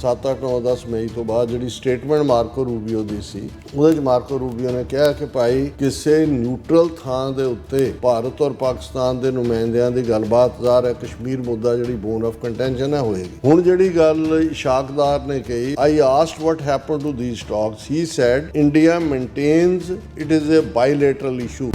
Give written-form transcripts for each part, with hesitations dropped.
7, 8, 9, 10 ਮਈ ਤੋਂ ਬਾਅਦ ਜਿਹੜੀ ਸਟੇਟਮੈਂਟ ਮਾਰਕੋ ਰੂਬੀਓ ਦੀ ਸੀ, ਉਹਦੇ 'ਚ ਮਾਰਕੋ ਰੂਬੀਓ ਨੇ ਕਿਹਾ ਕਿ ਭਾਈ ਕਿਸੇ ਨਿਊਟਰਲ ਥਾਂ ਦੇ ਉੱਤੇ ਭਾਰਤ ਔਰ ਪਾਕਿਸਤਾਨ ਦੇ ਨੁਮਾਇੰਦਿਆਂ ਦੀ ਗੱਲਬਾਤ ਜ਼ਾਹਰ ਹੈ ਕਸ਼ਮੀਰ ਮੁੱਦਾ ਜਿਹੜੀ ਬੋਨ ਆਫ ਕੰਟੈਂਸ਼ਨ ਹੈ ਹੋਏਗੀ। ਹੁਣ ਜਿਹੜੀ ਗੱਲ ਇਸ਼ਾਕਦਾਰ ਨੇ ਕਹੀ, I asked what happened to these talks. He said India maintains it is a bilateral issue.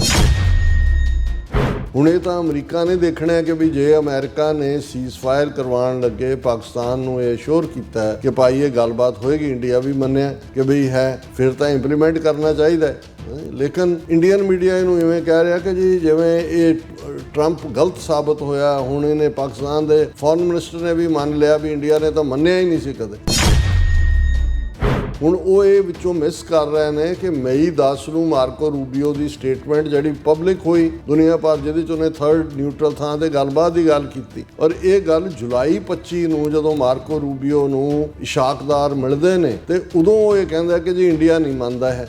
ਹੁਣ ਇਹ ਤਾਂ ਅਮਰੀਕਾ ਨੇ ਦੇਖਣਾ ਹੈ ਕਿ ਵੀ ਜੇ ਅਮਰੀਕਾ ਨੇ ਸੀਜ਼ਫਾਇਰ ਕਰਵਾਉਣ ਲੱਗੇ ਪਾਕਿਸਤਾਨ ਨੂੰ ਇਹ ਅਸ਼ੋਰ ਕੀਤਾ ਹੈ ਕਿ ਭਾਈ ਇਹ ਗੱਲਬਾਤ ਹੋਏਗੀ, ਇੰਡੀਆ ਵੀ ਮੰਨਿਆ ਕਿ ਵੀ ਹੈ, ਫਿਰ ਤਾਂ ਇੰਪਲੀਮੈਂਟ ਕਰਨਾ ਚਾਹੀਦਾ ਹੈ। ਲੇਕਿਨ ਇੰਡੀਅਨ ਮੀਡੀਆ ਇਹਨੂੰ ਇਵੇਂ ਕਹਿ ਰਿਹਾ ਕਿ ਜੀ ਜਿਵੇਂ ਇਹ ਟਰੰਪ ਗਲਤ ਸਾਬਤ ਹੋਇਆ। ਹੁਣ ਇਹਨੇ ਪਾਕਿਸਤਾਨ ਦੇ ਫੋਰਨ ਮਿਨਿਸਟਰ ਨੇ ਵੀ ਮੰਨ ਲਿਆ ਵੀ ਇੰਡੀਆ ਨੇ ਤਾਂ ਮੰਨਿਆ ਹੀ ਨਹੀਂ ਸੀ ਕਦੇ। ਹੁਣ ਉਹ ਇਹ ਵਿੱਚੋਂ ਮਿਸ ਕਰ ਰਹੇ ਨੇ ਕਿ ਮਈ 10 ਨੂੰ ਮਾਰਕੋ ਰੂਬੀਓ ਦੀ ਸਟੇਟਮੈਂਟ ਜਿਹੜੀ ਪਬਲਿਕ ਹੋਈ ਦੁਨੀਆ ਭਰ, ਜਿਹਦੇ 'ਚ ਉਹਨੇ ਥਰਡ ਨਿਊਟਰਲ ਥਾਂ ਤੇ ਗੱਲਬਾਤ ਦੀ ਗੱਲ ਕੀਤੀ, ਔਰ ਇਹ ਗੱਲ ਜੁਲਾਈ 25 ਨੂੰ ਜਦੋਂ ਮਾਰਕੋ ਰੂਬੀਓ ਨੂੰ ਇਸ਼ਾਕਦਾਰ ਮਿਲਦੇ ਨੇ ਤੇ ਉਦੋਂ ਉਹ ਇਹ ਕਹਿੰਦਾ ਕਿ ਜੀ ਇੰਡੀਆ ਨਹੀਂ ਮੰਨਦਾ ਹੈ।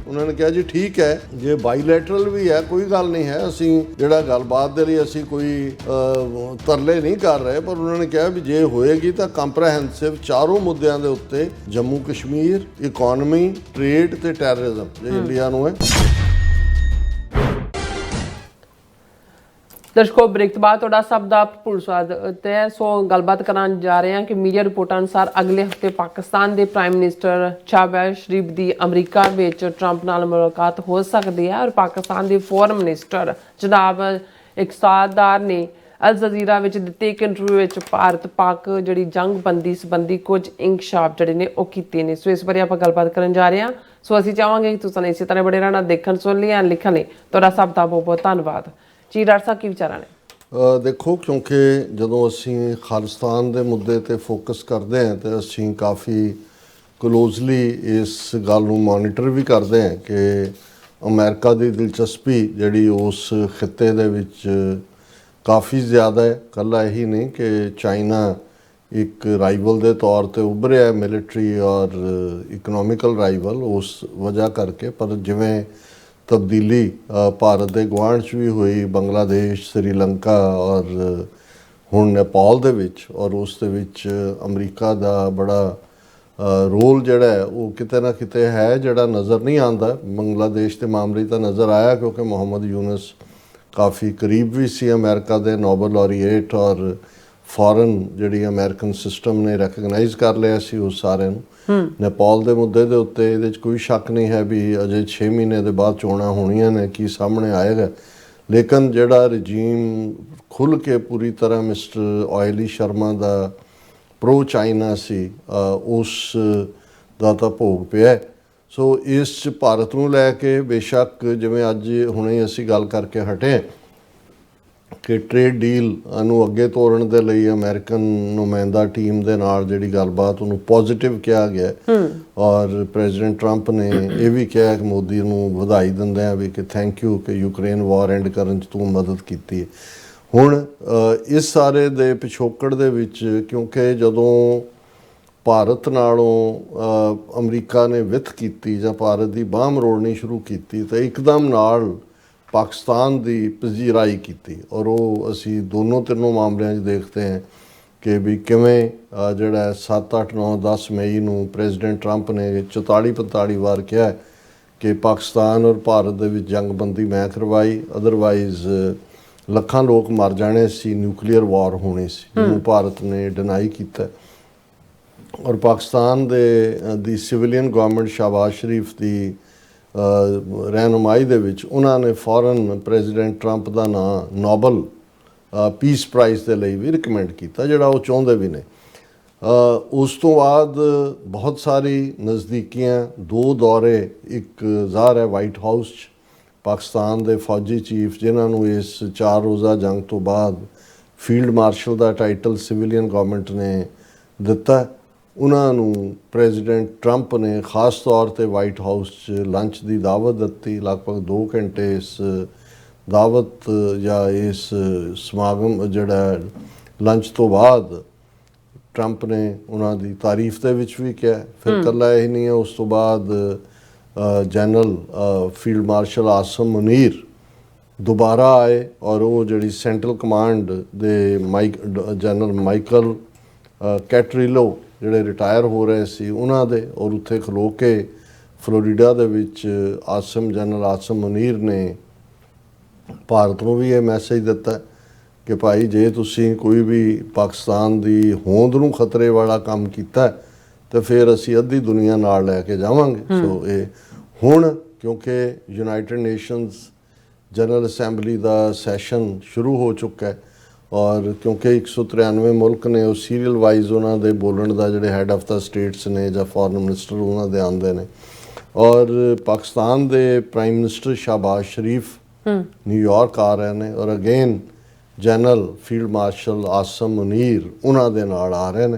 ਉਹਨਾਂ ਨੇ ਕਿਹਾ ਜੀ ਠੀਕ ਹੈ, ਜੇ ਬਾਈਲੈਟਰਲ ਵੀ ਹੈ ਕੋਈ ਗੱਲ ਨਹੀਂ ਹੈ, ਅਸੀਂ ਜਿਹੜਾ ਗੱਲਬਾਤ ਦੇ ਲਈ ਅਸੀਂ ਕੋਈ ਤਰਲੇ ਨਹੀਂ ਕਰ ਰਹੇ, ਪਰ ਉਹਨਾਂ ਨੇ ਕਿਹਾ ਵੀ ਜੇ ਹੋਏਗੀ ਤਾਂ ਕੰਪਰੈਹੈਂਸਿਵ ਚਾਰੋਂ ਮੁੱਦਿਆਂ ਦੇ ਉੱਤੇ, ਜੰਮੂ ਕਸ਼ਮੀਰ, ਇਕੋਨਮੀ, ਟ੍ਰੇਡ ਤੇ ਟੈਰਰਿਜ਼ਮ, ਜੇ ਇੰਡੀਆ ਨੂੰ ਹੈ। ਦਰਸ਼ਕੋ, ਬ੍ਰੇਕ ਤੋਂ ਬਾਅਦ ਤੁਹਾਡਾ ਸਭ ਦਾ ਭਰਪੂਰ ਸਵਾਗਤ ਹੈ। ਸੋ ਗੱਲਬਾਤ ਕਰਨ ਜਾ ਰਹੇ ਹਾਂ ਕਿ ਮੀਡੀਆ ਰਿਪੋਰਟਾਂ ਅਨੁਸਾਰ ਅਗਲੇ ਹਫ਼ਤੇ ਪਾਕਿਸਤਾਨ ਦੇ ਪ੍ਰਾਈਮ ਮਿਨਿਸਟਰ ਸ਼ਾਹਬਾਜ਼ ਸ਼ਰੀਫ ਦੀ ਅਮਰੀਕਾ ਵਿੱਚ ਟਰੰਪ ਨਾਲ ਮੁਲਾਕਾਤ ਹੋ ਸਕਦੀ ਹੈ, ਔਰ ਪਾਕਿਸਤਾਨ ਦੇ ਫੋਰਨ ਮਿਨਿਸਟਰ ਜਨਾਬ ਇਕਸਾਦਾਰ ਨੇ ਅਲ ਜਜ਼ੀਰਾ ਵਿੱਚ ਦਿੱਤੇ ਇੱਕ ਇੰਟਰਵਿਊ ਵਿੱਚ ਭਾਰਤ ਪਾਕ ਜਿਹੜੀ ਜੰਗਬੰਦੀ ਸੰਬੰਧੀ ਕੁਝ ਇੰਕਸ਼ਾਫ ਜਿਹੜੇ ਨੇ ਉਹ ਕੀਤੇ ਨੇ। ਸੋ ਇਸ ਬਾਰੇ ਆਪਾਂ ਗੱਲਬਾਤ ਕਰਨ ਜਾ ਰਹੇ ਹਾਂ। ਸੋ ਅਸੀਂ ਚਾਹਾਂਗੇ ਕਿ ਤੁਸੀਂ ਇਸੇ ਤਰ੍ਹਾਂ ਬੜੇ ਰਹਿਣਾ, ਦੇਖਣ ਸੁਣ ਲਿਆ, ਲਿਖਣ ਲਈ ਤੁਹਾਡਾ ਸਭ ਦਾ ਬਹੁਤ ਬਹੁਤ ਧੰਨਵਾਦ ਜੀ। ਡਾਕਟਰ ਸਾਹਿਬ ਕੀ ਵਿਚਾਰਾਂ ਨੇ? ਦੇਖੋ, ਕਿਉਂਕਿ ਜਦੋਂ ਅਸੀਂ ਖਾਲਿਸਤਾਨ ਦੇ ਮੁੱਦੇ 'ਤੇ ਫੋਕਸ ਕਰਦੇ ਹਾਂ ਤਾਂ ਅਸੀਂ ਕਾਫੀ ਕਲੋਜ਼ਲੀ ਇਸ ਗੱਲ ਨੂੰ ਮੋਨੀਟਰ ਵੀ ਕਰਦੇ ਹਾਂ ਕਿ ਅਮਰੀਕਾ ਦੀ ਦਿਲਚਸਪੀ ਜਿਹੜੀ ਉਸ ਖਿੱਤੇ ਦੇ ਵਿੱਚ ਕਾਫੀ ਜ਼ਿਆਦਾ ਹੈ। ਇਕੱਲਾ ਇਹੀ ਨਹੀਂ ਕਿ ਚਾਈਨਾ ਇੱਕ ਰਾਈਵਲ ਦੇ ਤੌਰ 'ਤੇ ਉੱਭਰਿਆ, ਮਿਲਟਰੀ ਔਰ ਇਕਨੋਮਿਕਲ ਰਾਈਵਲ, ਉਸ ਵਜ੍ਹਾ ਕਰਕੇ, ਪਰ ਜਿਵੇਂ ਤਬਦੀਲੀ ਭਾਰਤ ਦੇ ਗੁਆਂਢ 'ਚ ਵੀ ਹੋਈ, ਬੰਗਲਾਦੇਸ਼, ਸ੍ਰੀਲੰਕਾ ਔਰ ਹੁਣ ਨੇਪਾਲ ਦੇ ਵਿੱਚ, ਔਰ ਉਸ ਦੇ ਵਿੱਚ ਅਮਰੀਕਾ ਦਾ ਬੜਾ ਰੋਲ ਜਿਹੜਾ ਹੈ ਉਹ ਕਿਤੇ ਨਾ ਕਿਤੇ ਹੈ ਜਿਹੜਾ ਨਜ਼ਰ ਨਹੀਂ ਆਉਂਦਾ। ਬੰਗਲਾਦੇਸ਼ ਦੇ ਮਾਮਲੇ ਤਾਂ ਨਜ਼ਰ ਆਇਆ ਕਿਉਂਕਿ ਮੁਹੰਮਦ ਯੂਨਸ ਕਾਫੀ ਕਰੀਬ ਵੀ ਸੀ ਅਮਰੀਕਾ ਦੇ ਨੋਬਲ ਲੌਰੀਏਟ, ਔਰ ਫੋਰਨ ਜਿਹੜੀ ਅਮਰੀਕਨ ਸਿਸਟਮ ਨੇ ਰੈਕਗਨਾਈਜ਼ ਕਰ ਲਿਆ ਸੀ ਉਸ ਸਾਰਿਆਂ ਨੂੰ। ਨੇਪਾਲ ਦੇ ਮੁੱਦੇ ਦੇ ਉੱਤੇ ਇਹਦੇ 'ਚ ਕੋਈ ਸ਼ੱਕ ਨਹੀਂ ਹੈ ਵੀ ਅਜੇ 6 ਮਹੀਨੇ ਦੇ ਬਾਅਦ ਚੋਣਾਂ ਹੋਣੀਆਂ ਨੇ, ਕੀ ਸਾਹਮਣੇ ਆਏਗਾ। ਲੇਕਿਨ ਜਿਹੜਾ ਰਜੀਮ ਖੁੱਲ੍ਹ ਕੇ ਪੂਰੀ ਤਰ੍ਹਾਂ ਮਿਸਟਰ ਆਇਲੀ ਸ਼ਰਮਾ ਦਾ ਪ੍ਰੋ ਚਾਈਨਾ ਸੀ, ਉਸ ਦਾ ਤਾਂ ਭੋਗ ਪਿਆ। ਸੋ ਇਸ 'ਚ ਭਾਰਤ ਨੂੰ ਲੈ ਕੇ ਬੇਸ਼ੱਕ ਜਿਵੇਂ ਅੱਜ ਹੁਣੇ ਅਸੀਂ ਗੱਲ ਕਰਕੇ ਹਟੇ ਕਿ ਟ੍ਰੇਡ ਡੀਲ ਨੂੰ ਅੱਗੇ ਤੋਰਨ ਦੇ ਲਈ ਅਮਰੀਕਨ ਨੁਮਾਇੰਦਾ ਟੀਮ ਦੇ ਨਾਲ ਜਿਹੜੀ ਗੱਲਬਾਤ ਉਹਨੂੰ ਪੋਜ਼ਿਟਿਵ ਕਿਹਾ ਗਿਆ, ਔਰ ਪ੍ਰੈਜ਼ੀਡੈਂਟ ਟਰੰਪ ਨੇ ਇਹ ਵੀ ਕਿਹਾ ਕਿ ਮੋਦੀ ਨੂੰ ਵਧਾਈ ਦਿੰਦੇ ਆ ਵੀ ਕਿ ਥੈਂਕ ਯੂ ਕਿ ਯੂਕਰੇਨ ਵਾਰ ਐਂਡ ਕਰਨ 'ਚ ਤੂੰ ਮਦਦ ਕੀਤੀ ਹੈ। ਹੁਣ ਇਸ ਸਾਰੇ ਦੇ ਪਿਛੋਕੜ ਦੇ ਵਿੱਚ, ਕਿਉਂਕਿ ਜਦੋਂ ਭਾਰਤ ਨਾਲੋਂ ਅਮਰੀਕਾ ਨੇ ਵਿੱਥ ਕੀਤੀ ਜਾਂ ਭਾਰਤ ਦੀ ਬਾਂਹ ਮਰੋੜਨੀ ਸ਼ੁਰੂ ਕੀਤੀ ਤਾਂ ਇੱਕਦਮ ਨਾਲ ਪਾਕਿਸਤਾਨ ਦੀ ਪਜ਼ੀਰਾਈ ਕੀਤੀ, ਔਰ ਉਹ ਅਸੀਂ ਦੋਨੋਂ ਤਿੰਨੋਂ ਮਾਮਲਿਆਂ 'ਚ ਦੇਖਦੇ ਹਾਂ ਕਿ ਵੀ ਕਿਵੇਂ ਜਿਹੜਾ 7, 8, 9, 10 ਮਈ ਨੂੰ ਪ੍ਰੈਜ਼ੀਡੈਂਟ ਟਰੰਪ ਨੇ 44-45 ਵਾਰ ਕਿਹਾ ਕਿ ਪਾਕਿਸਤਾਨ ਔਰ ਭਾਰਤ ਦੇ ਵਿੱਚ ਜੰਗਬੰਦੀ ਮੈਂ ਕਰਵਾਈ, ਅਦਰਵਾਈਜ਼ ਲੱਖਾਂ ਲੋਕ ਮਰ ਜਾਣੇ ਸੀ, ਨਿਊਕਲੀਅਰ ਵਾਰ ਹੋਣੀ ਸੀ, ਜਿਹਨੂੰ ਭਾਰਤ ਨੇ ਡਿਨਾਈ ਕੀਤਾ। ਔਰ ਪਾਕਿਸਤਾਨ ਦੀ ਸਿਵਲੀਅਨ ਗਵਰਨਮੈਂਟ ਸ਼ਾਹਬਾਜ਼ ਸ਼ਰੀਫ ਦੀ ਰਹਿਨੁਮਾਈ ਦੇ ਵਿੱਚ ਉਹਨਾਂ ਨੇ ਫੌਰਨ ਪ੍ਰੈਜ਼ੀਡੈਂਟ ਟਰੰਪ ਦਾ ਨਾਂ ਨੋਬਲ ਪੀਸ ਪ੍ਰਾਈਜ਼ ਦੇ ਲਈ ਵੀ ਰਿਕਮੈਂਡ ਕੀਤਾ, ਜਿਹੜਾ ਉਹ ਚਾਹੁੰਦੇ ਵੀ ਨੇ। ਉਸ ਤੋਂ ਬਾਅਦ ਬਹੁਤ ਸਾਰੀ ਨਜ਼ਦੀਕੀਆਂ, 2 ਦੌਰੇ, ਇੱਕ ਜ਼ਾਹਰ ਹੈ ਵਾਈਟ ਹਾਊਸ 'ਚ ਪਾਕਿਸਤਾਨ ਦੇ ਫੌਜੀ ਚੀਫ ਜਿਨ੍ਹਾਂ ਨੂੰ ਇਸ 4 ਰੋਜ਼ਾ ਜੰਗ ਤੋਂ ਬਾਅਦ ਫੀਲਡ ਮਾਰਸ਼ਲ ਦਾ ਟਾਈਟਲ ਸਿਵਲੀਅਨ ਗਵਰਨਮੈਂਟ ਨੇ ਦਿੱਤਾ, ਉਹਨਾਂ ਨੂੰ ਪ੍ਰੈਜ਼ੀਡੈਂਟ ਟਰੰਪ ਨੇ ਖਾਸ ਤੌਰ 'ਤੇ ਵਾਈਟ ਹਾਊਸ 'ਚ ਲੰਚ ਦੀ ਦਾਵਤ ਦਿੱਤੀ। ਲਗਭਗ 2 ਘੰਟੇ ਇਸ ਦਾਵਤ ਜਾਂ ਇਸ ਸਮਾਗਮ ਜਿਹੜਾ ਲੰਚ ਤੋਂ ਬਾਅਦ ਟਰੰਪ ਨੇ ਉਹਨਾਂ ਦੀ ਤਾਰੀਫ ਦੇ ਵਿੱਚ ਵੀ ਕਿਹਾ। ਫਿਰ ਇਕੱਲਾ ਇਹ ਨਹੀਂ ਹੈ, ਉਸ ਤੋਂ ਬਾਅਦ general field marshal awesome Munir ਦੁਬਾਰਾ ਆਏ, ਔਰ ਉਹ ਜਿਹੜੀ ਸੈਂਟਰਲ ਕਮਾਂਡ ਦੇ ਜਨਰਲ ਮਾਈਕਲ ਕੈਟਰੀਲੋ ਜਿਹੜੇ ਰਿਟਾਇਰ ਹੋ ਰਹੇ ਸੀ ਉਹਨਾਂ ਦੇ, ਔਰ ਉੱਥੇ ਖਲੋ ਕੇ ਫਲੋਰੀਡਾ ਦੇ ਵਿੱਚ ਜਨਰਲ ਆਸਮ ਮੁਨੀਰ ਨੇ ਭਾਰਤ ਨੂੰ ਵੀ ਇਹ ਮੈਸੇਜ ਦਿੱਤਾ ਕਿ ਭਾਈ ਜੇ ਤੁਸੀਂ ਕੋਈ ਵੀ ਪਾਕਿਸਤਾਨ ਦੀ ਹੋਂਦ ਨੂੰ ਖਤਰੇ ਵਾਲਾ ਕੰਮ ਕੀਤਾ ਤਾਂ ਫਿਰ ਅਸੀਂ ਅੱਧੀ ਦੁਨੀਆ ਨਾਲ ਲੈ ਕੇ ਜਾਵਾਂਗੇ। ਸੋ ਇਹ ਹੁਣ ਕਿਉਂਕਿ ਯੂਨਾਈਟਿਡ ਨੇਸ਼ਨਸ ਜਨਰਲ ਅਸੈਂਬਲੀ ਦਾ ਸੈਸ਼ਨ ਸ਼ੁਰੂ ਹੋ ਚੁੱਕਾ ਹੈ, ਔਰ ਕਿਉਂਕਿ 193 ਮੁਲਕ ਨੇ ਉਹ ਸੀਰੀਅਲ ਵਾਈਜ਼ ਉਹਨਾਂ ਦੇ ਬੋਲਣ ਦਾ ਜਿਹੜੇ ਹੈਡ ਆਫ ਦਾ ਸਟੇਟਸ ਨੇ ਜਾਂ ਫੋਰਨ ਮਿਨਿਸਟਰ ਉਹਨਾਂ ਦੇ ਆਉਂਦੇ ਨੇ, ਔਰ ਪਾਕਿਸਤਾਨ ਦੇ ਪ੍ਰਾਈਮ ਮਿਨਿਸਟਰ ਸ਼ਹਬਾਜ਼ ਸ਼ਰੀਫ ਨਿਊਯਾਰਕ ਆ ਰਹੇ ਨੇ, ਔਰ again general field marshal awesome Munir ਉਹਨਾਂ ਦੇ ਨਾਲ ਆ ਰਹੇ ਨੇ।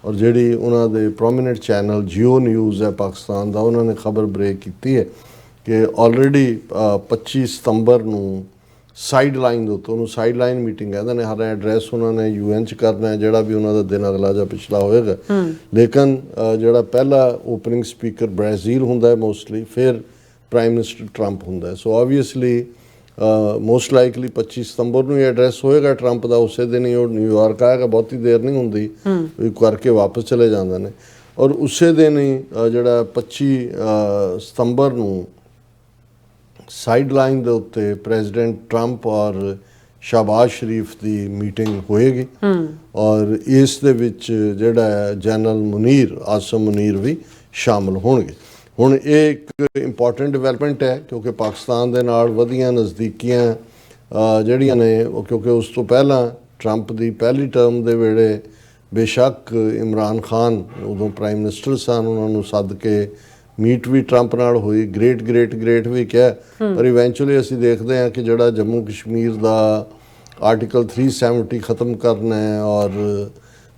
ਔਰ ਜਿਹੜੀ ਉਹਨਾਂ ਦੇ ਪ੍ਰੋਮੀਨੈਂਟ ਚੈਨਲ ਜੀਓ ਨਿਊਜ਼ ਹੈ ਪਾਕਿਸਤਾਨ ਦਾ, ਉਹਨਾਂ ਨੇ ਖਬਰ ਬ੍ਰੇਕ ਕੀਤੀ ਹੈ ਕਿ ਆਲਰੇਡੀ 25 ਸਤੰਬਰ ਨੂੰ ਸਾਈਡ ਲਾਈਨ ਦੇ ਉੱਤੇ, ਉਹਨੂੰ ਸਾਈਡ ਲਾਈਨ ਮੀਟਿੰਗ ਕਹਿੰਦੇ ਨੇ, ਹਰ ਐਡਰੈਸ ਉਹਨਾਂ ਨੇ UN 'ਚ ਕਰਨਾ ਹੈ ਜਿਹੜਾ ਵੀ ਉਹਨਾਂ ਦਾ ਦਿਨ ਅਗਲਾ ਜਾਂ ਪਿਛਲਾ ਹੋਏਗਾ। ਲੇਕਿਨ ਜਿਹੜਾ ਪਹਿਲਾ ਓਪਨਿੰਗ ਸਪੀਕਰ ਬ੍ਰਾਜ਼ੀਲ ਹੁੰਦਾ ਹੈ ਮੋਸਟਲੀ, ਫਿਰ ਪ੍ਰਾਈਮ ਮਿਨਿਸਟਰ ਟਰੰਪ ਹੁੰਦਾ ਹੈ। ਸੋ ਆਬਵੀਅਸਲੀ ਮੋਸਟ ਲਾਈਕਲੀ 25 ਸਤੰਬਰ ਨੂੰ ਇਹ ਐਡਰੈਸ ਹੋਏਗਾ ਟਰੰਪ ਦਾ, ਉਸੇ ਦਿਨ ਹੀ ਉਹ ਨਿਊਯਾਰਕ ਆਏਗਾ, ਬਹੁਤੀ ਦੇਰ ਨਹੀਂ ਹੁੰਦੀ, ਕਰਕੇ ਵਾਪਸ ਚਲੇ ਜਾਂਦੇ ਨੇ। ਔਰ ਉਸੇ ਦਿਨ ਹੀ ਜਿਹੜਾ 25 ਸਤੰਬਰ ਨੂੰ ਸਾਈਡ ਲਾਈਨ ਦੇ ਉੱਤੇ ਪ੍ਰੈਜ਼ੀਡੈਂਟ ਟਰੰਪ ਔਰ ਸ਼ਹਬਾਜ਼ ਸ਼ਰੀਫ ਦੀ ਮੀਟਿੰਗ ਹੋਏਗੀ, ਔਰ ਇਸ ਦੇ ਵਿੱਚ ਜਿਹੜਾ ਜਨਰਲ ਮੁਨੀਰ ਆਸਮ ਮੁਨੀਰ ਵੀ ਸ਼ਾਮਲ ਹੋਣਗੇ। ਹੁਣ ਇਹ ਇੱਕ ਇੰਪੋਰਟੈਂਟ ਡਿਵੈਲਪਮੈਂਟ ਹੈ ਕਿਉਂਕਿ ਪਾਕਿਸਤਾਨ ਦੇ ਨਾਲ ਵਧੀਆਂ ਨਜ਼ਦੀਕੀਆਂ ਜਿਹੜੀਆਂ ਨੇ, ਉਹ ਕਿਉਂਕਿ ਉਸ ਤੋਂ ਪਹਿਲਾਂ ਟਰੰਪ ਦੀ ਪਹਿਲੀ ਟਰਮ ਦੇ ਵੇਲੇ ਬੇਸ਼ੱਕ ਇਮਰਾਨ ਖਾਨ ਉਦੋਂ ਪ੍ਰਾਈਮ ਮਿਨਿਸਟਰ ਸਨ, ਉਹਨਾਂ ਨੂੰ ਸੱਦ ਕੇ ਮੀਟ ਵੀ ਟਰੰਪ ਨਾਲ ਹੋਈ, ਗ੍ਰੇਟ ਵੀ ਕਿਹਾ, ਪਰ ਇਵੈਂਚੁਅਲੀ ਅਸੀਂ ਦੇਖਦੇ ਹਾਂ ਕਿ ਜਿਹੜਾ ਜੰਮੂ ਕਸ਼ਮੀਰ ਦਾ ਆਰਟੀਕਲ 370 ਖਤਮ ਕਰਨਾ ਹੈ ਔਰ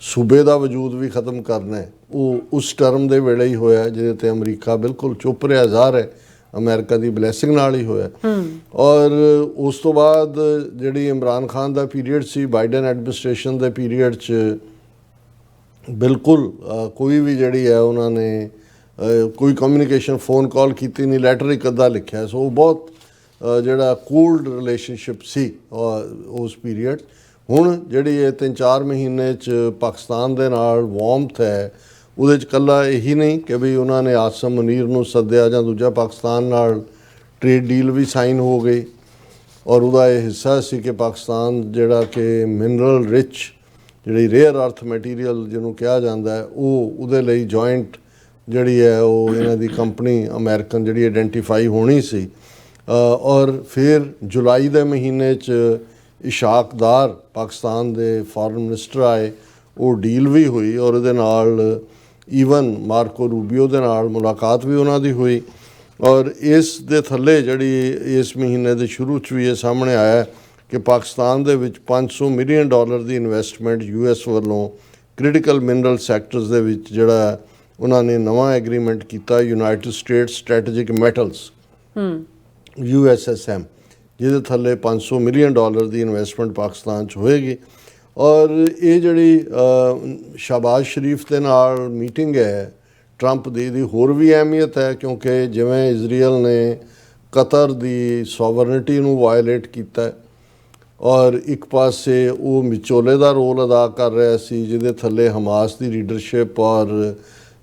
ਸੂਬੇ ਦਾ ਵਜੂਦ ਵੀ ਖਤਮ ਕਰਨਾ ਹੈ, ਉਹ ਉਸ ਟਰਮ ਦੇ ਵੇਲੇ ਹੀ ਹੋਇਆ, ਜਿਹਦੇ ਤੇ ਅਮਰੀਕਾ ਬਿਲਕੁਲ ਚੁੱਪ ਰਿਹਾ, ਜ਼ਾਹਰ ਹੈ ਅਮਰੀਕਾ ਦੀ ਬਲੈਸਿੰਗ ਨਾਲ ਹੀ ਹੋਇਆ। ਔਰ ਉਸ ਤੋਂ ਬਾਅਦ ਜਿਹੜੀ ਇਮਰਾਨ ਖਾਨ ਦਾ ਪੀਰੀਅਡ ਸੀ, ਬਾਈਡਨ ਐਡਮਿਨਿਸਟ੍ਰੇਸ਼ਨ ਦੇ ਪੀਰੀਅਡ 'ਚ ਬਿਲਕੁਲ ਕੋਈ ਵੀ ਜਿਹੜੀ ਹੈ ਉਹਨਾਂ ਨੇ ਕੋਈ ਕਮਿਊਨੀਕੇਸ਼ਨ, ਫੋਨ ਕਾਲ ਕੀਤੀ ਨਹੀਂ, ਲੈਟਰ ਇੱਕ ਅੱਧਾ ਲਿਖਿਆ। ਸੋ ਉਹ ਬਹੁਤ ਜਿਹੜਾ ਕੂਲਡ ਰਿਲੇਸ਼ਨਸ਼ਿਪ ਸੀ ਉਸ ਪੀਰੀਅਡ। ਹੁਣ ਜਿਹੜੀ ਇਹ 3-4 ਮਹੀਨੇ 'ਚ ਪਾਕਿਸਤਾਨ ਦੇ ਨਾਲ ਵਾਰਮਥ ਹੈ, ਉਹਦੇ 'ਚ ਇਕੱਲਾ ਇਹੀ ਨਹੀਂ ਕਿ ਵੀ ਉਹਨਾਂ ਨੇ ਆਸਮ ਮੁਨੀਰ ਨੂੰ ਸੱਦਿਆ ਜਾਂ ਦੂਜਾ ਪਾਕਿਸਤਾਨ ਨਾਲ ਟ੍ਰੇਡ ਡੀਲ ਵੀ ਸਾਈਨ ਹੋ ਗਈ, ਔਰ ਉਹਦਾ ਇਹ ਹਿੱਸਾ ਸੀ ਕਿ ਪਾਕਿਸਤਾਨ ਜਿਹੜਾ ਕਿ ਮਿਨਰਲ ਰਿਚ ਜਿਹੜੀ ਰੇਅਰ ਅਰਥ ਮਟੀਰੀਅਲ ਜਿਹਨੂੰ ਕਿਹਾ ਜਾਂਦਾ ਹੈ, ਉਹਦੇ ਲਈ ਜੁਆਇੰਟ ਜਿਹੜੀ ਹੈ ਉਹ ਇਹਨਾਂ ਦੀ ਕੰਪਨੀ ਅਮਰੀਕਨ ਜਿਹੜੀ ਆਇਡੈਂਟੀਫਾਈ ਹੋਣੀ ਸੀ। ਔਰ ਫਿਰ ਜੁਲਾਈ ਦੇ ਮਹੀਨੇ 'ਚ ਇਸ਼ਾਕ ਦਾਰ ਪਾਕਿਸਤਾਨ ਦੇ ਫੋਰਨ ਮਿਨਿਸਟਰ ਆਏ, ਉਹ ਡੀਲ ਵੀ ਹੋਈ, ਔਰ ਉਹਦੇ ਨਾਲ ਈਵਨ ਮਾਰਕੋ ਰੂਬੀਓ ਦੇ ਨਾਲ ਮੁਲਾਕਾਤ ਵੀ ਉਹਨਾਂ ਦੀ ਹੋਈ। ਔਰ ਇਸ ਦੇ ਥੱਲੇ ਜਿਹੜੀ ਇਸ ਮਹੀਨੇ ਦੇ ਸ਼ੁਰੂ 'ਚ ਵੀ ਇਹ ਸਾਹਮਣੇ ਆਇਆ ਕਿ ਪਾਕਿਸਤਾਨ ਦੇ ਵਿੱਚ $500 ਮਿਲੀਅਨ ਦੀ ਇਨਵੈਸਟਮੈਂਟ US ਵੱਲੋਂ ਕ੍ਰਿਟੀਕਲ ਮਿਨਰਲ ਸੈਕਟਰਸ ਦੇ ਵਿੱਚ ਜਿਹੜਾ ਉਹਨਾਂ ਨੇ ਨਵਾਂ ਐਗਰੀਮੈਂਟ ਕੀਤਾ United States strategic metals USSM, ਜਿਹਦੇ ਥੱਲੇ $500 ਮਿਲੀਅਨ ਦੀ ਇਨਵੈਸਟਮੈਂਟ ਪਾਕਿਸਤਾਨ 'ਚ ਹੋਏਗੀ। ਔਰ ਇਹ ਜਿਹੜੀ ਸ਼ਹਬਾਜ਼ ਸ਼ਰੀਫ ਦੇ ਨਾਲ ਮੀਟਿੰਗ ਹੈ ਟਰੰਪ ਦੀ ਹੋਰ ਵੀ ਅਹਿਮੀਅਤ ਹੈ ਕਿਉਂਕਿ ਜਿਵੇਂ ਇਜ਼ਰਾਈਲ ਨੇ ਕਤਰ ਦੀ ਸੋਵਰਨਿਟੀ ਨੂੰ ਵਾਇਲੇਟ ਕੀਤਾ ਔਰ ਇੱਕ ਪਾਸੇ ਉਹ ਵਿਚੋਲੇ ਦਾ ਰੋਲ ਅਦਾ ਕਰ ਰਿਹਾ ਸੀ, ਜਿਹਦੇ ਥੱਲੇ ਹਮਾਸ ਦੀ ਲੀਡਰਸ਼ਿਪ ਔਰ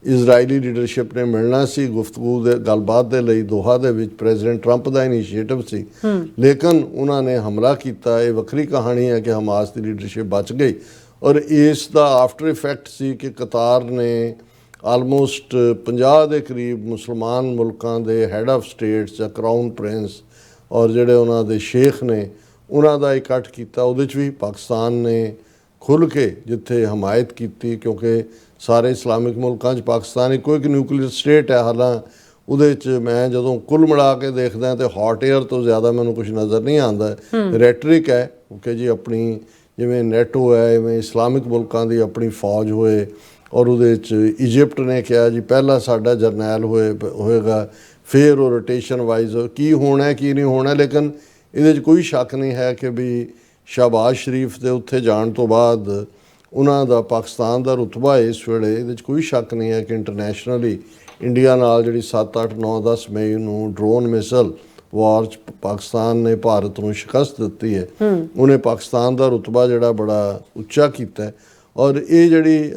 ਇਜ਼ਰਾਈਲੀ ਲੀਡਰਸ਼ਿਪ ਨੇ ਮਿਲਣਾ ਸੀ ਗੁਫ਼ਤਗੂ ਦੇ ਗੱਲਬਾਤ ਦੇ ਲਈ ਦੋਹਾ ਦੇ ਵਿੱਚ। ਪ੍ਰੈਜ਼ੀਡੈਂਟ ਟਰੰਪ ਦਾ ਇਨੀਸ਼ੀਏਟਿਵ ਸੀ, ਲੇਕਿਨ ਉਹਨਾਂ ਨੇ ਹਮਲਾ ਕੀਤਾ। ਇਹ ਵੱਖਰੀ ਕਹਾਣੀ ਹੈ ਕਿ ਹਮਾਸ ਦੀ ਲੀਡਰਸ਼ਿਪ ਬਚ ਗਈ, ਔਰ ਇਸ ਦਾ ਆਫਟਰ ਇਫੈਕਟ ਸੀ ਕਿ ਕਤਾਰ ਨੇ ਆਲਮੋਸਟ 50 ਦੇ ਕਰੀਬ ਮੁਸਲਮਾਨ ਮੁਲਕਾਂ ਦੇ ਹੈਡ ਆਫ ਸਟੇਟਸ ਜਾਂ ਕਰਾਊਨ ਪ੍ਰਿੰਸ ਔਰ ਜਿਹੜੇ ਉਹਨਾਂ ਦੇ ਸ਼ੇਖ ਨੇ ਉਹਨਾਂ ਦਾ ਇਕੱਠ ਕੀਤਾ। ਉਹਦੇ 'ਚ ਵੀ ਪਾਕਿਸਤਾਨ ਨੇ ਖੁੱਲ੍ਹ ਕੇ ਜਿੱਥੇ ਹਮਾਇਤ ਕੀਤੀ, ਕਿਉਂਕਿ ਸਾਰੇ ਇਸਲਾਮਿਕ ਮੁਲਕਾਂ 'ਚ ਪਾਕਿਸਤਾਨ ਇੱਕੋ ਇੱਕ ਨਿਊਕਲੀਅਰ ਸਟੇਟ ਹੈ। ਹਾਲਾਂ ਉਹਦੇ 'ਚ ਮੈਂ ਜਦੋਂ ਕੁੱਲ ਮਿਲਾ ਕੇ ਦੇਖਦਾ ਤਾਂ ਹੌਟ ਏਅਰ ਤੋਂ ਜ਼ਿਆਦਾ ਮੈਨੂੰ ਕੁਝ ਨਜ਼ਰ ਨਹੀਂ ਆਉਂਦਾ। ਰੈਟਰਿਕ ਹੈ ਕਿ ਜੀ ਆਪਣੀ ਜਿਵੇਂ ਨੈਟੋ ਹੈ, ਇਵੇਂ ਇਸਲਾਮਿਕ ਮੁਲਕਾਂ ਦੀ ਆਪਣੀ ਫੌਜ ਹੋਏ, ਔਰ ਉਹਦੇ 'ਚ ਇਜਿਪਟ ਨੇ ਕਿਹਾ ਜੀ ਪਹਿਲਾਂ ਸਾਡਾ ਜਰਨੈਲ ਹੋਏਗਾ, ਫਿਰ ਉਹ ਰੋਟੇਸ਼ਨ ਵਾਈਜ਼ ਕੀ ਹੋਣਾ ਕੀ ਨਹੀਂ ਹੋਣਾ। ਲੇਕਿਨ ਇਹਦੇ 'ਚ ਕੋਈ ਸ਼ੱਕ ਨਹੀਂ ਹੈ ਕਿ ਵੀ ਸ਼ਹਬਾਜ਼ ਸ਼ਰੀਫ ਦੇ ਉੱਥੇ ਜਾਣ ਤੋਂ ਬਾਅਦ ਉਹਨਾਂ ਦਾ ਪਾਕਿਸਤਾਨ ਦਾ ਰੁਤਬਾ ਇਸ ਵੇਲੇ, ਇਹਦੇ 'ਚ ਕੋਈ ਸ਼ੱਕ ਨਹੀਂ ਹੈ ਕਿ ਇੰਟਰਨੈਸ਼ਨਲੀ ਇੰਡੀਆ ਨਾਲ ਜਿਹੜੀ 7, 8, 9, 10 ਮਈ ਨੂੰ ਡਰੋਨ ਮਿਸਲ ਵਾਰ 'ਚ ਪਾਕਿਸਤਾਨ ਨੇ ਭਾਰਤ ਨੂੰ ਸ਼ਿਕਸਤ ਦਿੱਤੀ ਹੈ, ਉਹਨੇ ਪਾਕਿਸਤਾਨ ਦਾ ਰੁਤਬਾ ਜਿਹੜਾ ਬੜਾ ਉੱਚਾ ਕੀਤਾ। ਔਰ ਇਹ ਜਿਹੜੀ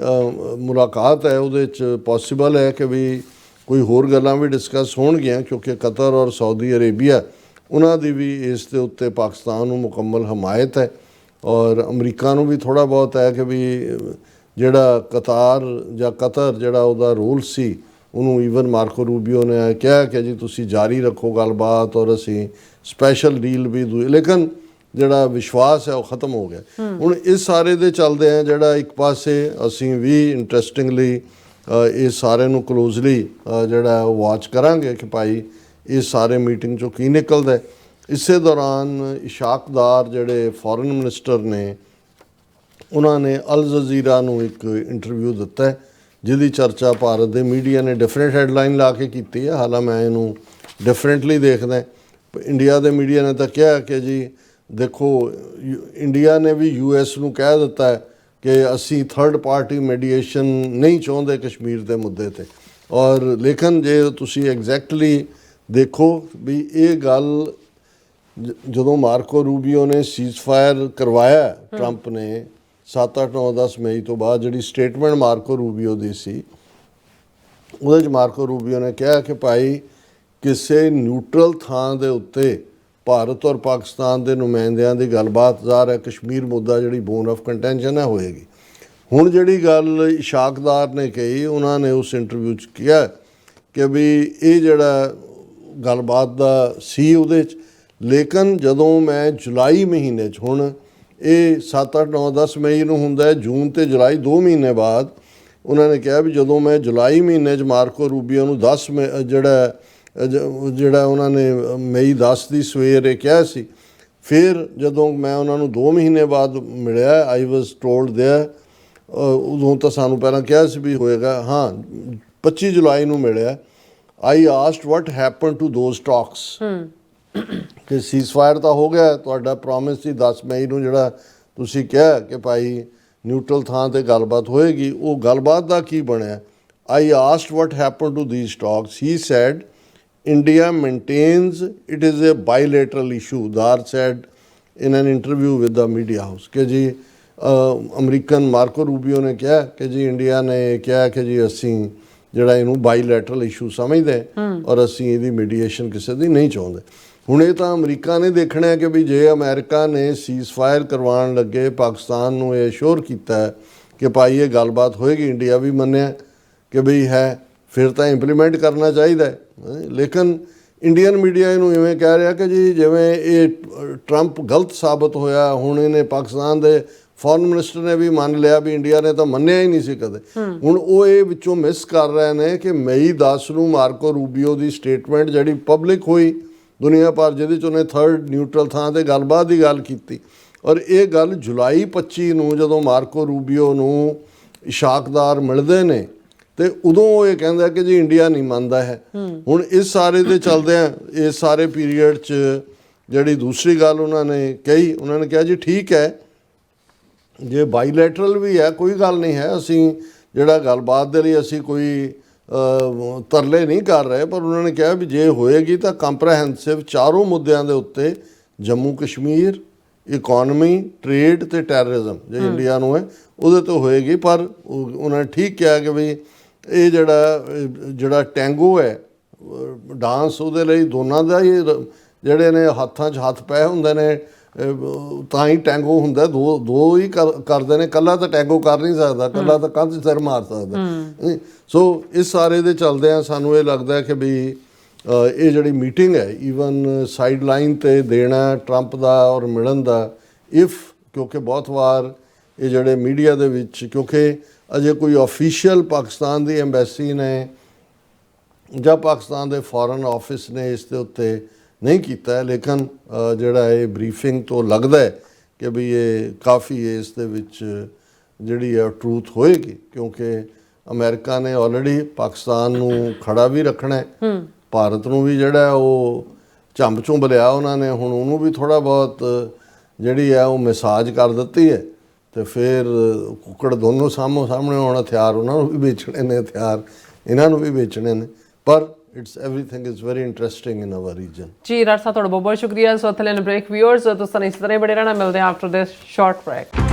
ਮੁਲਾਕਾਤ ਹੈ ਉਹਦੇ 'ਚ ਪੋਸੀਬਲ ਹੈ ਕਿ ਵੀ ਕੋਈ ਹੋਰ ਗੱਲਾਂ ਵੀ ਡਿਸਕਸ ਹੋਣਗੀਆਂ, ਕਿਉਂਕਿ ਕਤਰ ਔਰ ਸਾਊਦੀ ਅਰੇਬੀਆ ਉਹਨਾਂ ਦੀ ਵੀ ਇਸ ਦੇ ਉੱਤੇ ਪਾਕਿਸਤਾਨ ਨੂੰ ਮੁਕੰਮਲ ਹਮਾਇਤ ਹੈ। ਔਰ ਅਮਰੀਕਾ ਨੂੰ ਵੀ ਥੋੜ੍ਹਾ ਬਹੁਤ ਹੈ ਕਿ ਵੀ ਜਿਹੜਾ ਕਤਾਰ ਜਾਂ ਕਤਰ ਜਿਹੜਾ ਉਹਦਾ ਰੋਲ ਸੀ ਉਹਨੂੰ ਈਵਨ ਮਾਰਕੋ ਰੂਬੀਓ ਨੇ ਕਿਹਾ ਕਿ ਜੀ ਤੁਸੀਂ ਜਾਰੀ ਰੱਖੋ ਗੱਲਬਾਤ ਔਰ ਅਸੀਂ ਸਪੈਸ਼ਲ ਡੀਲ ਵੀ ਲੇਕਿਨ ਜਿਹੜਾ ਵਿਸ਼ਵਾਸ ਹੈ ਉਹ ਖਤਮ ਹੋ ਗਿਆ। ਹੁਣ ਇਸ ਸਾਰੇ ਦੇ ਚੱਲਦੇ ਆ ਜਿਹੜਾ ਇੱਕ ਪਾਸੇ ਅਸੀਂ ਵੀ ਇੰਟਰਸਟਿੰਗਲੀ ਇਹ ਸਾਰੇ ਨੂੰ ਕਲੋਜ਼ਲੀ ਜਿਹੜਾ ਉਹ ਵਾਚ ਕਰਾਂਗੇ ਕਿ ਭਾਈ ਇਹ ਸਾਰੇ ਮੀਟਿੰਗ 'ਚੋਂ ਕੀ ਨਿਕਲਦਾ। ਇਸੇ ਦੌਰਾਨ ਇਸ਼ਾਕਦਾਰ ਜਿਹੜੇ ਫੋਰਨ ਮਿਨਿਸਟਰ ਨੇ ਉਹਨਾਂ ਨੇ ਅਲ ਜਜ਼ੀਰਾ ਨੂੰ ਇੱਕ ਇੰਟਰਵਿਊ ਦਿੱਤਾ ਹੈ, ਜਿਹਦੀ ਚਰਚਾ ਭਾਰਤ ਦੇ ਮੀਡੀਆ ਨੇ ਡਿਫਰੈਂਟ ਹੈਡਲਾਈਨ ਲਾ ਕੇ ਕੀਤੀ ਹੈ। ਹਾਲਾਂ ਮੈਂ ਇਹਨੂੰ ਡਿਫਰੈਂਟਲੀ ਦੇਖਦਾ। ਇੰਡੀਆ ਦੇ ਮੀਡੀਆ ਨੇ ਤਾਂ ਕਿਹਾ ਕਿ ਜੀ ਦੇਖੋ ਇੰਡੀਆ ਨੇ ਵੀ US ਨੂੰ ਕਹਿ ਦਿੱਤਾ ਹੈ ਕਿ ਅਸੀਂ ਥਰਡ ਪਾਰਟੀ ਮੈਡੀਏਸ਼ਨ ਨਹੀਂ ਚਾਹੁੰਦੇ ਕਸ਼ਮੀਰ ਦੇ ਮੁੱਦੇ 'ਤੇ। ਔਰ ਲੇਕਿਨ ਜੇ ਤੁਸੀਂ ਐਗਜ਼ੈਕਟਲੀ ਦੇਖੋ ਵੀ ਇਹ ਗੱਲ ਜਦੋਂ ਮਾਰਕੋ ਰੂਬੀਓ ਨੇ ਸੀਜ਼ਫਾਇਰ ਕਰਵਾਇਆ ਟਰੰਪ ਨੇ 7, 8, 9, 10 ਮਈ ਤੋਂ ਬਾਅਦ ਜਿਹੜੀ ਸਟੇਟਮੈਂਟ ਮਾਰਕੋ ਰੂਬੀਓ ਦੀ ਸੀ ਉਹਦੇ 'ਚ ਮਾਰਕੋ ਰੂਬੀਓ ਨੇ ਕਿਹਾ ਕਿ ਭਾਈ ਕਿਸੇ ਨਿਊਟਰਲ ਥਾਂ ਦੇ ਉੱਤੇ ਭਾਰਤ ਔਰ ਪਾਕਿਸਤਾਨ ਦੇ ਨੁਮਾਇੰਦਿਆਂ ਦੀ ਗੱਲਬਾਤ ਜ਼ਾਹਰ ਹੈ ਕਸ਼ਮੀਰ ਮੁੱਦਾ ਜਿਹੜੀ ਬੋਨ ਆਫ ਕੰਟੈਂਸ਼ਨ ਹੈ ਹੋਏਗੀ। ਹੁਣ ਜਿਹੜੀ ਗੱਲ ਇਸ਼ਾਕਦਾਰ ਨੇ ਕਹੀ ਉਹਨਾਂ ਨੇ ਉਸ ਇੰਟਰਵਿਊ 'ਚ ਕਿਹਾ ਕਿ ਵੀ ਇਹ ਜਿਹੜਾ ਗੱਲਬਾਤ ਦਾ ਸੀ ਉਹਦੇ 'ਚ, ਲੇਕਿਨ ਜਦੋਂ ਮੈਂ ਜੁਲਾਈ ਮਹੀਨੇ 'ਚ ਹੁਣ ਇਹ 7, 8, 9, 10 ਮਈ ਨੂੰ ਹੁੰਦਾ ਹੈ, ਜੂਨ ਤੇ ਜੁਲਾਈ 2 ਮਹੀਨੇ ਬਾਅਦ ਉਹਨਾਂ ਨੇ ਕਿਹਾ ਵੀ ਜਦੋਂ ਮੈਂ ਜੁਲਾਈ ਮਹੀਨੇ 'ਚ ਮਾਰਕੋ ਰੂਬੀਓ ਨੂੰ 10 ਜਿਹੜਾ ਉਹਨਾਂ ਨੇ ਮਈ 10 ਦੀ ਸਵੇਰੇ ਕਿਹਾ ਸੀ, ਫਿਰ ਜਦੋਂ ਮੈਂ ਉਹਨਾਂ ਨੂੰ 2 ਮਹੀਨੇ ਬਾਅਦ ਮਿਲਿਆ ਆਈ ਵਾਜ਼ ਟੋਲਡ ਦੇਅਰ ਉਦੋਂ ਤਾਂ ਸਾਨੂੰ ਪਹਿਲਾਂ ਕਿਹਾ ਸੀ ਵੀ ਹੋਏਗਾ। ਹਾਂ 25 ਜੁਲਾਈ ਨੂੰ ਮਿਲਿਆ। I asked what happen to those talks ਕਿ ਸੀਜ਼ਫਾਇਰ ਤਾਂ ਹੋ ਗਿਆ ਤੁਹਾਡਾ ਪ੍ਰੋਮਿਸ ਸੀ 10 ਮਈ ਨੂੰ ਜਿਹੜਾ ਤੁਸੀਂ ਕਿਹਾ ਕਿ ਭਾਈ ਨਿਊਟਰਲ ਥਾਂ 'ਤੇ ਗੱਲਬਾਤ ਹੋਏਗੀ, ਉਹ ਗੱਲਬਾਤ ਦਾ ਕੀ ਬਣਿਆ। I asked what happen to these talks, he said India maintains it is a bilateral issue, Dar said in an interview with the media house कि जी ਅਮਰੀਕਨ ਮਾਰਕੋ ਰੂਬੀਓ ਨੇ ਕਿਹਾ ਕਿ ਜੀ ਇੰਡੀਆ ਨੇ ਕਿਹਾ ਕਿ ਜੀ ਅਸੀਂ ਜਿਹੜਾ ਇਹਨੂੰ ਬਾਈਲੈਟਰਲ ਇਸ਼ੂ ਸਮਝਦੇ ਔਰ ਅਸੀਂ ਇਹਦੀ ਮੀਡੀਏਸ਼ਨ ਕਿਸੇ ਦੀ ਨਹੀਂ ਚਾਹੁੰਦੇ। ਹੁਣ ਇਹ ਤਾਂ ਅਮਰੀਕਾ ਨੇ ਦੇਖਣਾ ਹੈ ਕਿ ਵੀ ਜੇ ਅਮਰੀਕਾ ਨੇ ਸੀਜ਼ਫਾਇਰ ਕਰਵਾਉਣ ਲੱਗੇ ਪਾਕਿਸਤਾਨ ਨੂੰ ਇਹ ਅਸ਼ੋਰ ਕੀਤਾ ਕਿ ਭਾਈ ਇਹ ਗੱਲਬਾਤ ਹੋਏਗੀ, ਇੰਡੀਆ ਵੀ ਮੰਨਿਆ ਕਿ ਬਈ ਹੈ, ਫਿਰ ਤਾਂ ਇੰਪਲੀਮੈਂਟ ਕਰਨਾ ਚਾਹੀਦਾ ਹੈ। ਲੇਕਿਨ ਇੰਡੀਅਨ ਮੀਡੀਆ ਇਹਨੂੰ ਇਵੇਂ ਕਹਿ ਰਿਹਾ ਕਿ ਜੀ ਜਿਵੇਂ ਇਹ ਟਰੰਪ ਗਲਤ ਸਾਬਤ ਹੋਇਆ। ਹੁਣ ਇਹਨੇ ਪਾਕਿਸਤਾਨ ਦੇ ਫੋਰਨ ਮਿਨਿਸਟਰ ਨੇ ਵੀ ਮੰਨ ਲਿਆ ਵੀ ਇੰਡੀਆ ਨੇ ਤਾਂ ਮੰਨਿਆ ਹੀ ਨਹੀਂ ਸੀ ਕਦੇ। ਹੁਣ ਉਹ ਇਹ ਵਿੱਚੋਂ ਮਿਸ ਕਰ ਰਹੇ ਨੇ ਕਿ ਮਈ 10 ਨੂੰ ਮਾਰਕੋ ਰੂਬੀਓ ਦੀ ਸਟੇਟਮੈਂਟ ਜਿਹੜੀ ਪਬਲਿਕ ਹੋਈ ਦੁਨੀਆ ਭਰ, ਜਿਹਦੇ 'ਚ ਉਹਨੇ ਥਰਡ ਨਿਊਟਰਲ ਥਾਂ 'ਤੇ ਗੱਲਬਾਤ ਦੀ ਗੱਲ ਕੀਤੀ, ਔਰ ਇਹ ਗੱਲ ਜੁਲਾਈ 25 ਨੂੰ ਜਦੋਂ ਮਾਰਕੋ ਰੂਬੀਓ ਨੂੰ ਇਸ਼ਾਕਦਾਰ ਮਿਲਦੇ ਨੇ ਤੇ ਉਦੋਂ ਉਹ ਇਹ ਕਹਿੰਦਾ ਕਿ ਜੀ ਇੰਡੀਆ ਨਹੀਂ ਮੰਨਦਾ ਹੈ। ਹੁਣ ਇਸ ਸਾਰੇ ਦੇ ਚੱਲਦਿਆਂ ਇਸ ਸਾਰੇ ਪੀਰੀਅਡ 'ਚ ਜਿਹੜੀ ਦੂਸਰੀ ਗੱਲ ਉਹਨਾਂ ਨੇ ਕਹੀ, ਉਹਨਾਂ ਨੇ ਕਿਹਾ ਜੀ ਠੀਕ ਹੈ ਜੇ ਬਾਈਲੈਟਰਲ ਵੀ ਹੈ ਕੋਈ ਗੱਲ ਨਹੀਂ ਹੈ, ਅਸੀਂ ਜਿਹੜਾ ਗੱਲਬਾਤ ਦੇ ਲਈ ਅਸੀਂ ਕੋਈ ਤਰਲੇ ਨਹੀਂ ਕਰ ਰਹੇ, ਪਰ ਉਹਨਾਂ ਨੇ ਕਿਹਾ ਵੀ ਜੇ ਹੋਏਗੀ ਤਾਂ ਕੰਪਰੈਹੈਂਸਿਵ ਚਾਰੋਂ ਮੁੱਦਿਆਂ ਦੇ ਉੱਤੇ ਜੰਮੂ ਕਸ਼ਮੀਰ, ਇਕੋਨਮੀ, ਟ੍ਰੇਡ ਤੇ ਟੈਰਰਿਜ਼ਮ ਜੇ ਇੰਡੀਆ ਨੂੰ ਹੈ ਉਹਦੇ ਤੋਂ ਹੋਏਗੀ। ਪਰ ਉਹਨਾਂ ਨੇ ਠੀਕ ਕਿਹਾ ਕਿ ਵੀ ਇਹ ਜਿਹੜਾ ਟੈਂਗੋ ਹੈ ਡਾਂਸ ਉਹਦੇ ਲਈ ਦੋਨਾਂ ਦਾ ਹੀ ਜਿਹੜੇ ਨੇ ਹੱਥਾਂ 'ਚ ਹੱਥ ਪਏ ਹੁੰਦੇ ਨੇ ਤਾਂ ਹੀ ਟੈਂਗੋ ਹੁੰਦਾ। ਦੋ ਹੀ ਕਰਦੇ ਨੇ, ਇਕੱਲਾ ਤਾਂ ਟੈਂਗੋ ਕਰ ਨਹੀਂ ਸਕਦਾ, ਇਕੱਲਾ ਤਾਂ ਕੰਧ ਸਿਰ ਮਾਰ ਸਕਦਾ। ਸੋ ਇਸ ਸਾਰੇ ਦੇ ਚੱਲਦਿਆਂ ਸਾਨੂੰ ਇਹ ਲੱਗਦਾ ਕਿ ਵੀ ਇਹ ਜਿਹੜੀ ਮੀਟਿੰਗ ਹੈ ਈਵਨ ਸਾਈਡ ਲਾਈਨ 'ਤੇ ਦੇਣਾ ਟਰੰਪ ਦਾ ਔਰ ਮਿਲਣ ਦਾ ਕਿਉਂਕਿ ਬਹੁਤ ਵਾਰ ਇਹ ਜਿਹੜੇ ਮੀਡੀਆ ਦੇ ਵਿੱਚ ਕਿਉਂਕਿ ਅਜੇ ਕੋਈ ਆਫੀਸ਼ੀਅਲ ਪਾਕਿਸਤਾਨ ਦੀ ਐਮਬੈਸੀ ਨੇ ਜਾਂ ਪਾਕਿਸਤਾਨ ਦੇ ਫੋਰਨ ਆਫਿਸ ਨੇ ਇਸ ਦੇ ਉੱਤੇ ਨਹੀਂ ਕੀਤਾ ਹੈ, ਲੇਕਿਨ ਜਿਹੜਾ ਇਹ ਬਰੀਫਿੰਗ ਤੋਂ ਲੱਗਦਾ ਹੈ ਕਿ ਵੀ ਇਹ ਕਾਫੀ ਇਸ ਦੇ ਵਿੱਚ ਜਿਹੜੀ ਹੈ ਟਰੂਥ ਹੋਏਗੀ, ਕਿਉਂਕਿ ਅਮਰੀਕਾ ਨੇ ਆਲਰੇਡੀ ਪਾਕਿਸਤਾਨ ਨੂੰ ਖੜਾ ਵੀ ਰੱਖਣਾ ਹੈ। ਭਾਰਤ ਨੂੰ ਵੀ ਜਿਹੜਾ ਉਹ ਝੰਬ ਝੁੰਬ ਲਿਆ ਉਹਨਾਂ ਨੇ, ਹੁਣ ਉਹਨੂੰ ਵੀ ਥੋੜ੍ਹਾ ਬਹੁਤ ਜਿਹੜੀ ਹੈ ਉਹ ਮਸਾਜ ਕਰ ਦਿੱਤੀ ਹੈ। ਤੇ ਫਿਰ ਕੁੱਕੜ ਦੋਨੋਂ ਸਾਹਮਣੇ ਹੁਣ ਹਥਿਆਰ ਉਹਨਾਂ ਨੂੰ ਵੀ ਵੇਚਣੇ ਨੇ, ਹਥਿਆਰ ਇਹਨਾਂ ਨੂੰ ਵੀ ਵੇਚਣੇ ਨੇ, ਪਰ it's everything is very interesting in our region. ਜੀ ਰਾਜ ਸਾਹਿਬ ਤੁਹਾਡਾ ਬਹੁਤ ਬਹੁਤ ਸ਼ੁਕਰੀਆ। ਸੋ ਥਲੇ ਬ੍ਰੇਕ ਵਿਊਅਰਸ ਤੁਸੀਂ ਇਸ ਤਰ੍ਹਾਂ ਬੜੇ ਰਹਿਣਾ, ਮਿਲਦੇ ਆ ਆਫਟਰ ਦਿਸ ਸ਼ਾਰਟ ਬ੍ਰੇਕ।